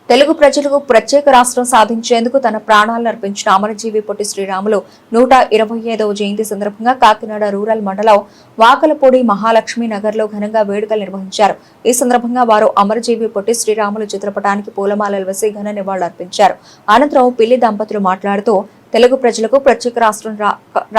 తెలుగు ప్రజలకు ప్రత్యేక రాష్ట్రం సాధించేందుకు తన ప్రాణాలను అర్పించిన అమరజీవి పొట్టి శ్రీరాములు 125వ జయంతి సందర్భంగా కాకినాడ రూరల్ మండలం వాకలపూడి మహాలక్ష్మి నగర్ లో ఘనంగా వేడుకలు నిర్వహించారు. ఈ సందర్భంగా వారు అమరజీవి పొట్టి శ్రీరాములు చిత్రపటానికి పూలమాలలు వేసి ఘన నివాళులర్పించారు. అనంతరం పిల్లి దంపతులు మాట్లాడుతూ తెలుగు ప్రజలకు ప్రత్యేక రాష్ట్రం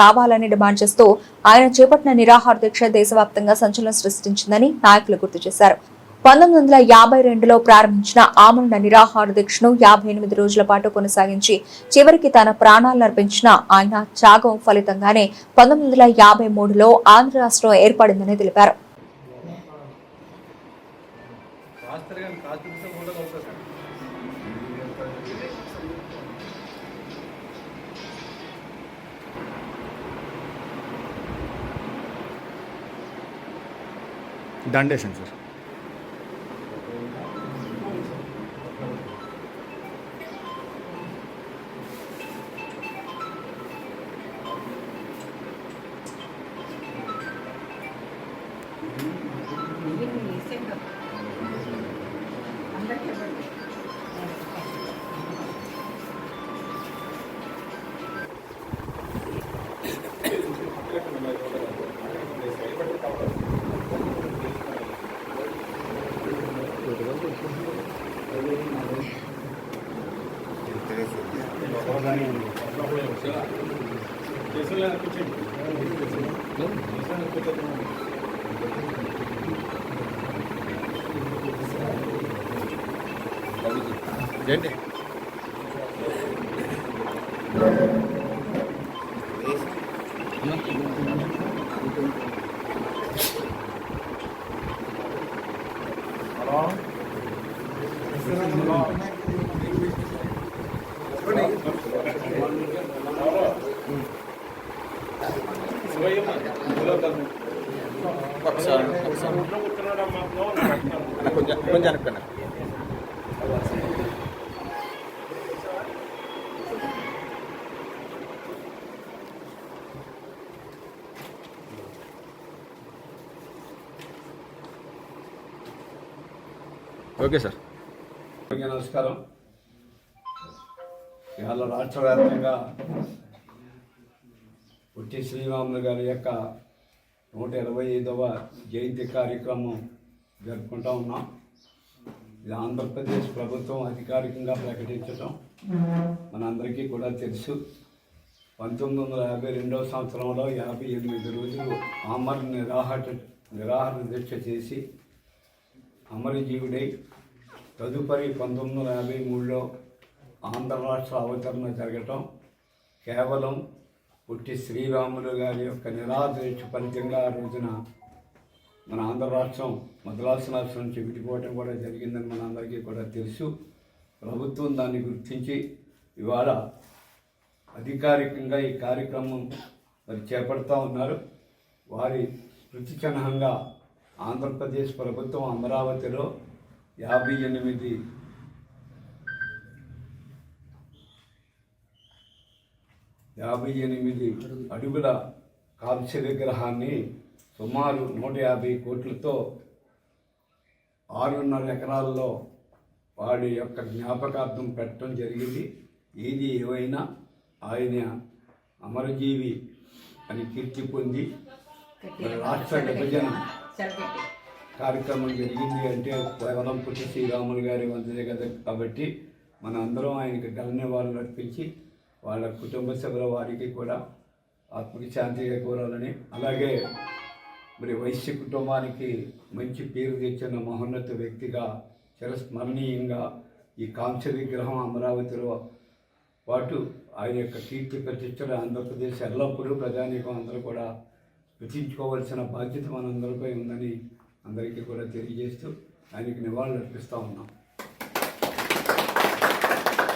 రావాలని డిమాండ్ చేస్తూ ఆయన చేపట్టిన నిరాహార దీక్ష దేశవ్యాప్తంగా సంచలనం సృష్టించిందని నాయకులు గుర్తు చేశారు. 1952లో ప్రారంభించిన ఆమరణ నిరాహార దీక్షను 58 రోజుల పాటు కొనసాగించి చివరికి తన ప్రాణాలను అర్పించిన ఆయన త్యాగం ఫలితంగానే 1953లో ఆంధ్ర రాష్ట్రం ఏర్పడిందని తెలిపారు. దండేశం సార్. ఏంటి కొంచెం అనుకున్నా ఓకే సార్. నమస్కారం. ఇవాళ రాష్ట్ర వ్యాప్తంగా పొట్టి శ్రీరాములు గారి యొక్క 125వ జయంతి కార్యక్రమం జరుపుకుంటూ ఉన్నాం. ఇది ఆంధ్రప్రదేశ్ ప్రభుత్వం అధికారికంగా ప్రకటించడం మనందరికీ కూడా తెలుసు. 1952వ సంవత్సరంలో 58 రోజులు నిరాహార దీక్ష చేసి అమరజీవుడై తదుపరి 1953లో ఆంధ్ర రాష్ట్ర అవతరణ జరగటం కేవలం పొట్టి శ్రీరాములు గారి యొక్క నిరాహార దీక్ష ఫలితంగా ఆ రోజున మన ఆంధ్ర రాష్ట్రం మద్రాసు రాష్ట్రం నుంచి విడిపోవటం కూడా జరిగిందని మనందరికీ కూడా తెలుసు. ప్రభుత్వం దాన్ని గుర్తించి ఇవాళ అధికారికంగా ఈ కార్యక్రమం మరి చేపడుతూ ఉన్నారు. వారి స్మృతి చిహ్నంగా ఆంధ్రప్రదేశ్ ప్రభుత్వం అమరావతిలో 58 అడుగుల కాంస్య విగ్రహాన్ని సుమారు 150 కోట్లతో 6.5 ఎకరాల్లో వాడి యొక్క జ్ఞాపకార్థం పెట్టడం జరిగింది. ఏది ఏమైనా ఆయన అమరజీవి అని కీర్తి పొంది రాష్ట్ర విభజన కార్యక్రమం జరిగింది అంటే కేవలం పొట్టి శ్రీరాములు గారి వంతుదే కదా. కాబట్టి మన అందరం ఆయనకి ఘన నివాళులు అర్పించి వాళ్ళ కుటుంబ సభ్యుల వారికి కూడా ఆత్మకి శాంతి కోరాలని, అలాగే మరి వైశ్య కుటుంబానికి మంచి పేరు తెచ్చిన మహోన్నత వ్యక్తిగా చిరస్మరణీయంగా ఈ కాంస్య విగ్రహం అమరావతిలో పాటు ఆయన యొక్క కీర్తి ప్రతిష్టలు ఆంధ్రప్రదేశ్ ఎల్లప్పుడూ ప్రజానీకం అందరూ కూడా స్మృతించుకోవాల్సిన బాధ్యత మనందరిపై ఉందని అందరికీ కూడా తెలియజేస్తూ ఆయనకి నివాళులు అర్పిస్తూ ఉన్నాం.